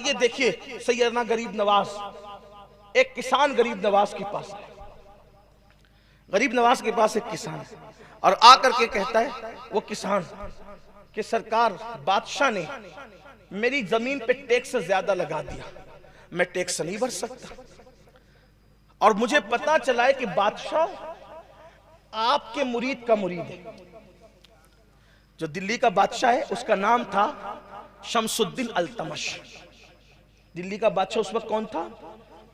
आइए देखिए सैयदना गरीब नवाज, एक किसान गरीब नवाज के पास है। गरीब नवाज के पास एक किसान है और आकर के कहता है वो किसान कि सरकार, बादशाह ने मेरी जमीन पे टैक्स ज्यादा लगा दिया, मैं टैक्स नहीं भर सकता। और मुझे पता चला है कि बादशाह आपके मुरीद का मुरीद है। जो दिल्ली का बादशाह है उसका नाम था शमसुद्दीन अल्तमश। दिल्ली का बादशाह उस वक्त कौन था?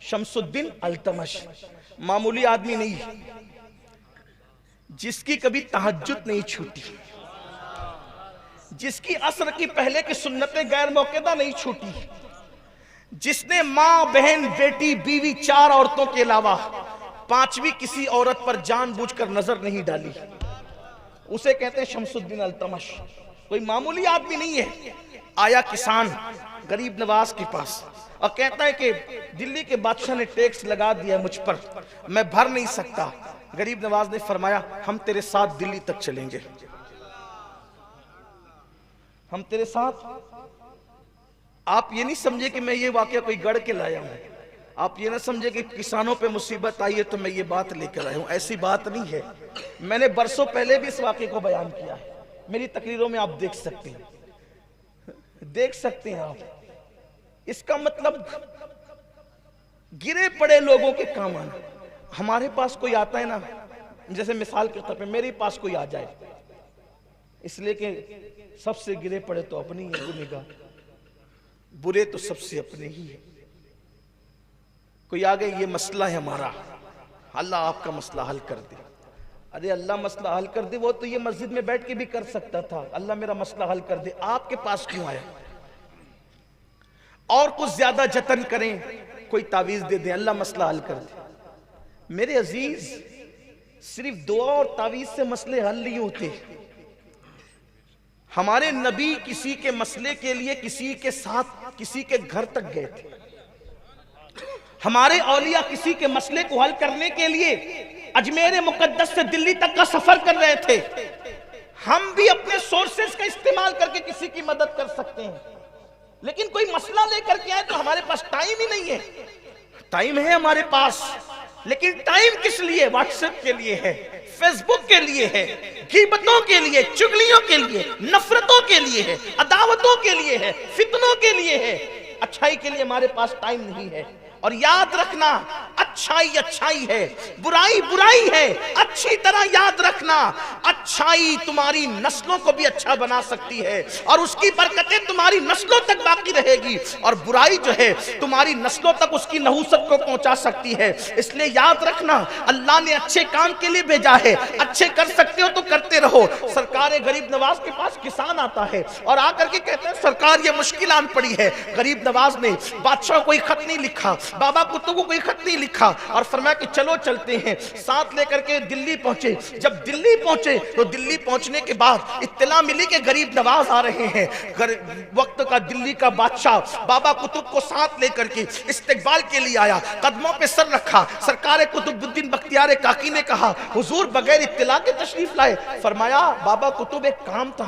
शमसुद्दीन अल्तमश। मामूली आदमी नहीं, जिसकी कभी तहज्जुद नहीं छूटी, जिसकी असर की पहले की सुन्नतें गैर मौकेदा नहीं छूटी, जिसने मां, बहन, बेटी, बीवी, 4 औरतों के अलावा 5वीं किसी औरत पर जानबूझकर नजर नहीं डाली, उसे कहते हैं शमसुद्दीन अल्तमश। कोई मामूली आदमी नहीं है। आया किसान गरीब नवाज के पास और कहता है कि दिल्ली के बादशाह ने टैक्स लगा दिया मुझ पर, मैं भर नहीं सकता। गरीब नवाज ने फरमाया हम तेरे साथ दिल्ली तक चलेंगे, हम तेरे साथ। आप ये नहीं समझे कि मैं ये वाकया कोई गढ़ के लाया हूं, आप ये ना समझे कि किसानों पे मुसीबत आई है तो मैं ये बात लेकर आया हूं, ऐसी बात नहीं है। मैंने बरसों पहले भी इस वाकये को बयान किया है, मेरी तकरीरों में आप देख सकते हैं, देख सकते हैं आप। इसका मतलब गिरे पड़े लोगों के काम आना। हमारे पास कोई आता है ना, जैसे मिसाल के तौर पे मेरे पास कोई आ जाए, इसलिए कि सबसे गिरे पड़े तो अपनी है गुनेगार, बुरे तो सबसे अपने ही है। कोई आ गए, ये मसला है हमारा, अल्लाह आपका मसला हल कर दे। अरे अल्लाह मसला हल कर दे, वो तो ये मस्जिद में बैठ के भी कर सकता था। अल्लाह मेरा मसला हल कर दे, आपके पास क्यों आया? और कुछ ज्यादा जतन करें, कोई तावीज दे दे, अल्लाह मसला हल कर दे। मेरे अजीज, सिर्फ दुआ और तावीज से मसले हल नहीं होते। हमारे नबी किसी के मसले के लिए किसी के साथ किसी के घर तक गए थे। हमारे औलिया किसी के मसले को हल करने के लिए अजमेर मुकद्दस से दिल्ली तक का सफर कर रहे थे। हम भी अपने सोर्सेस का इस्तेमाल करके किसी की मदद कर सकते हैं, लेकिन कोई मसला लेकर के आए तो हमारे पास टाइम ही नहीं है। टाइम है हमारे पास, लेकिन टाइम किस लिए? व्हाट्सएप के लिए है, फेसबुक के लिए है, गीबतों के लिए, चुगलियों के लिए, नफरतों के लिए है, अदावतों के लिए है, फितनों के लिए है। अच्छाई के लिए हमारे पास टाइम नहीं है। और याद रखना, अच्छाई अच्छाई है, बुराई बुराई है। अच्छी तरह याद रखना, अच्छाई तुम्हारी नस्लों को भी अच्छा बना सकती है और उसकी बरकतें तुम्हारी नस्लों तक बाकी रहेगी, और बुराई जो है तुम्हारी नस्लों तक उसकी नहूसत को पहुंचा सकती है। इसलिए याद रखना, अल्लाह ने अच्छे काम के लिए भेजा है, अच्छे कर सकते हो तो करते रहो। सरकार गरीब नवाज के पास किसान आता है और आकर के कहते हैं सरकार ये मुश्किल आन पड़ी है। गरीब नवाज ने बादशाह को कोई खत नहीं लिखा, बाबा कुतुब को कोई खत नहीं लिखा और फरमाया कि चलो चलते हैं। साथ लेकर के दिल्ली पहुंचे। जब दिल्ली पहुंचे तो दिल्ली पहुंचने के बाद इत्तला मिली कि गरीब नवाज आ रहे हैं। वक्त का दिल्ली का बादशाह बाबा कुतुब को साथ लेकर के इस्तकबाल के लिए आया, कदमों पे सर रखा। सरकार कुतुबुद्दीन बख्तियार काकी ने कहा हुजूर बगैर इत्तला के तशरीफ लाए। फरमाया बाबा कुतुब एक काम था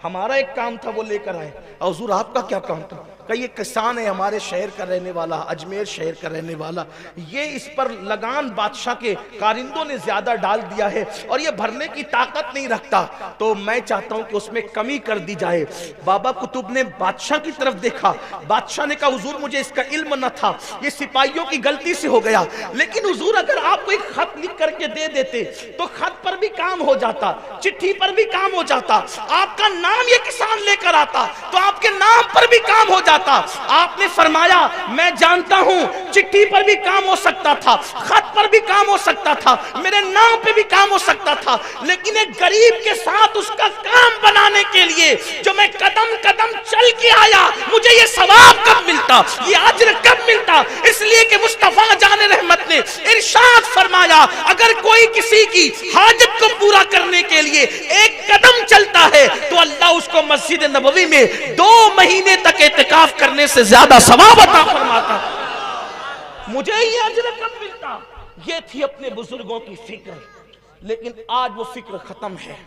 हमारा एक काम था, वो लेकर आए। हुजूर आपका क्या काम था? कई किसान है हमारे शहर का रहने वाला, अजमेर शहर का रहने वाला, ये इस पर लगान बादशाह के कारिंदों ने ज्यादा डाल दिया है और ये भरने की ताकत नहीं रखता, तो मैं चाहता हूं कि उसमें कमी कर दी जाए। बाबा कुतुब ने बादशाह की तरफ देखा। बादशाह ने कहा हुजूर मुझे इसका इल्म न था, ये सिपाहियों की गलती से हो गया, लेकिन हुजूर अगर आप कोई खत लिख करके दे देते तो खत पर भी काम हो जाता, चिट्ठी पर भी काम हो जाता, आपका नाम ये किसान लेकर आता तो आपके नाम पर भी काम हो जाता। आपने फरमाया मैं जानता हूं चिट्ठी पर भी काम हो सकता था, खत पर भी काम हो सकता था, मेरे नाम पे भी काम हो सकता था, लेकिन एक गरीब के साथ उसका काम बनाने के लिए जो मैं कदम कदम चल के आया, मुझे ये सवाब कब मिलता, ये अज्र कब मिलता? इसलिए कि मुस्तफा जान रहमत ने इरशाद फरमाया अगर कोई किसी की हाजत को पूरा करने के लिए एक कदम चलता है तो अल्लाह उसको मस्जिद नबवी में 2 महीने तक इत्तिकाफ करने से ज्यादा सवाब अता फरमाता। मुझे ये अज्र कब मिलता? ये थी अपने बुजुर्गों की फिक्र, लेकिन आज वो फिक्र खत्म है।